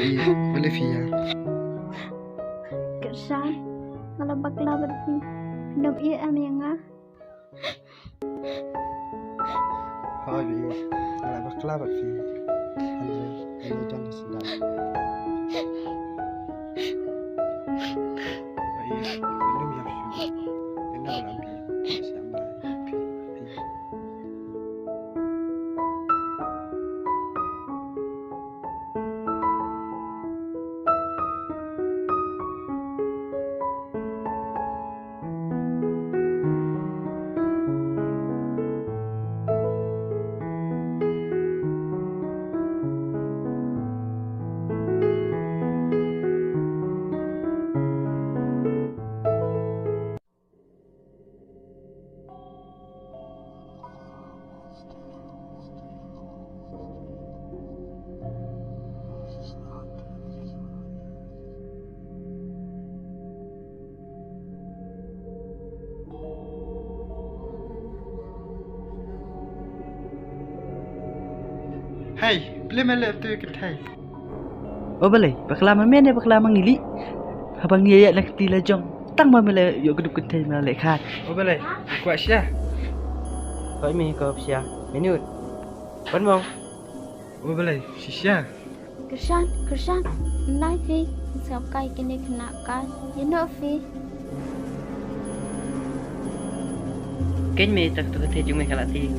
Baik, boleh Fia. Kersan, kalau bakla berarti hidup ia yang ah. Hai Bi, kalau bakla berarti hanya jangan sedap. Baik, belum ya Fia. Enak lah Bi, siap lah. Hai, boleh malam tu ke Thai? Oh boleh, bakla mamen dia bakla mangili. Abang ni ayat nak tila jong. Tang mamela yo gedup kentai malek khat. Oh boleh, kuat Syah. Koi mi ko sia. Minut. Ban mong. Oh boleh, Syah. Kersan, nai fi, sab kai kini kena kan, no fi. Ken me tak tu te jung me kala ti.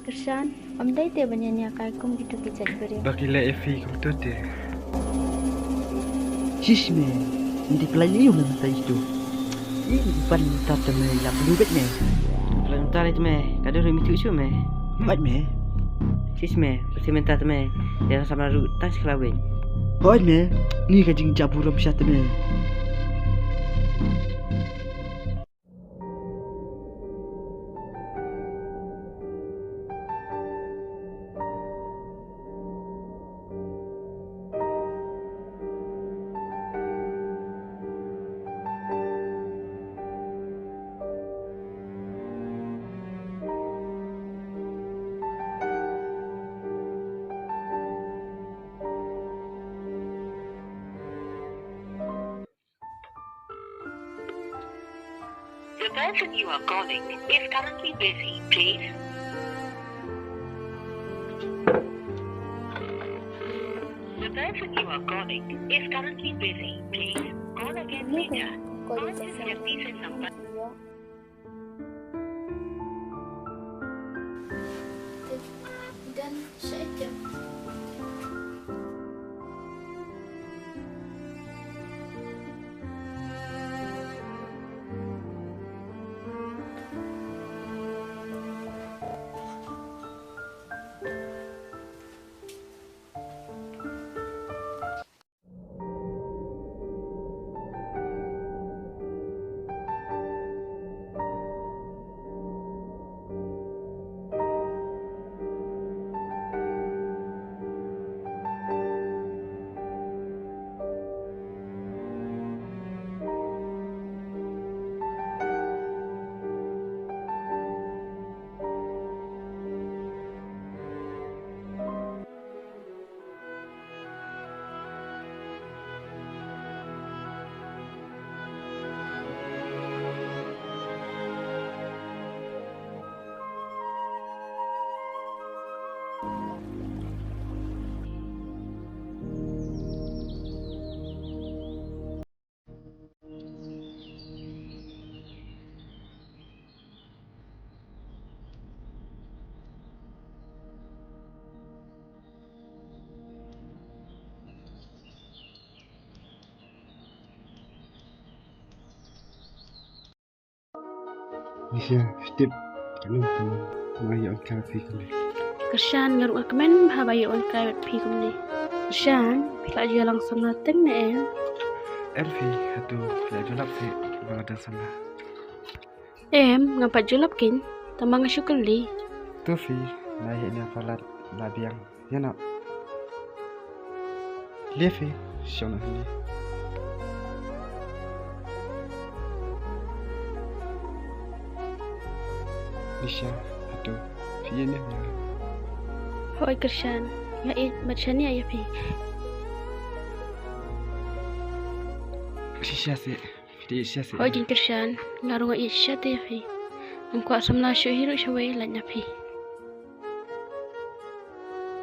Kersan, dai te banyaknya kai kum gitu kicet beri. Bagi la Efi kum tu te. Sis me. Ndi pelai yo me ta itu. Ini pan ta te me la blu bet me. Pelai ta le me, kada ru mi tu su me. Bat me. Sis me, pasti minta te me. Dia sama ru tas kelawen. Hoi me, ni ka jing jaburam syat me. The person you are calling is currently busy. Please. The person you are calling is currently busy. Please call again later. Once you have decent number. Dan saja. Syah, step. Kalau kamu mai on kafe kali. Kersan ngaruk kemen bahabayo on kai pi kum ni. Kersan, pila je langsung nateng ne em. Elfi, atu la julap fi bagada sama. Em ngapat julap kin, tambang syukur li. Tu fi, naik ni falat labiang. Ya nak. Lefi, syona ni. Nisha, atu, fi ni. Hoi Kersan, Ngait macam ni ayah pi. Siasat. Tidak siasat. Oh jin Krishan, ngaruh ngait syat ayah pi. Engkau samla syuk hiru syawai lan nyapi.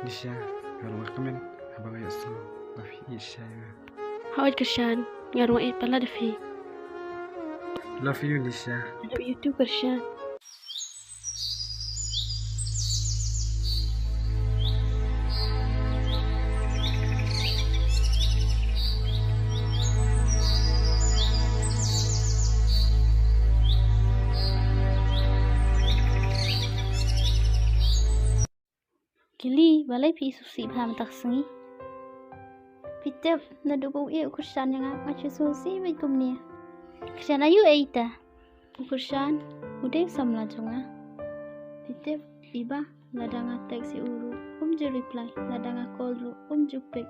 Nisha, kalau komen abang ayat so, mafi Nisha. Hawaj Krishan, ngaruh ngait pala defi. Love you Nisha. Love you too Krishan. Kili balai pi susi bham tak sengi. Pitep na dubu e kursan yang ngacu susi bai kumnia. Kursan ayu eita. Kursan udah samla jonga. Pitep iba ladanga taxi uru je reply ladanga call ru jupek.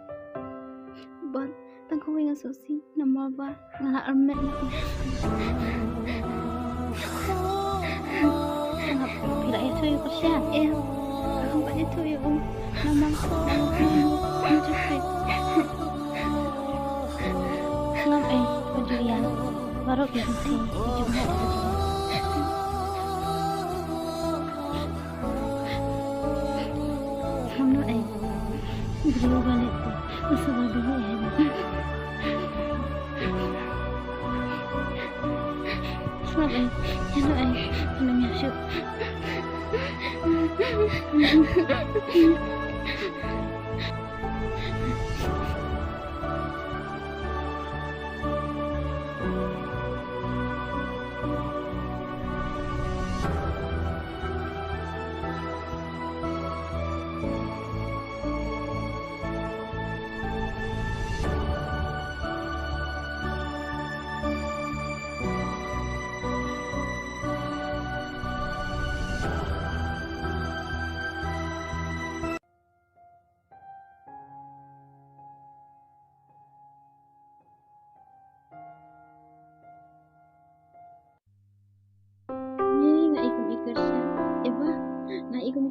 Bon tangko winga susi nama ba ngala armet na. Ngap pila itu kursan Nampak itu ya nama jepit. Ngap pejulian baru berhenti dijumpa Hamno beliau balik bersama dulu ya. Selamat namanya syuk.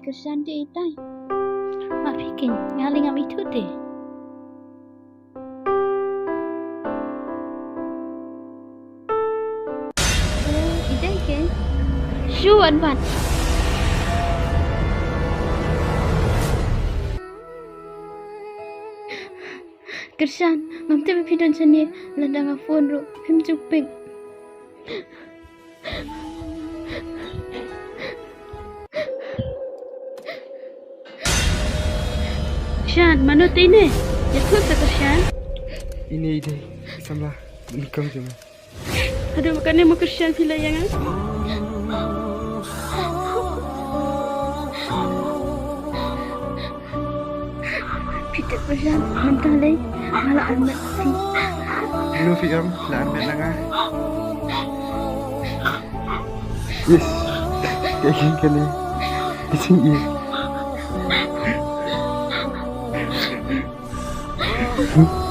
Kersan dia itai. Mak fikir ngaling am itu deh. Itai ke? Shuan ban. Kersan, mamte berpidon seni ladang phone ru him jupik. Krishan, mana tu ini? Jatuh tak Krishan? Ini ide, samlah menikam cuma. Ada makannya mau Krishan pila yang ah? Kita Krishan, mentah leh, malah amat si. Lu fiam, lah amat langa. Yes, kayak gini kali. Di sini. Hmm?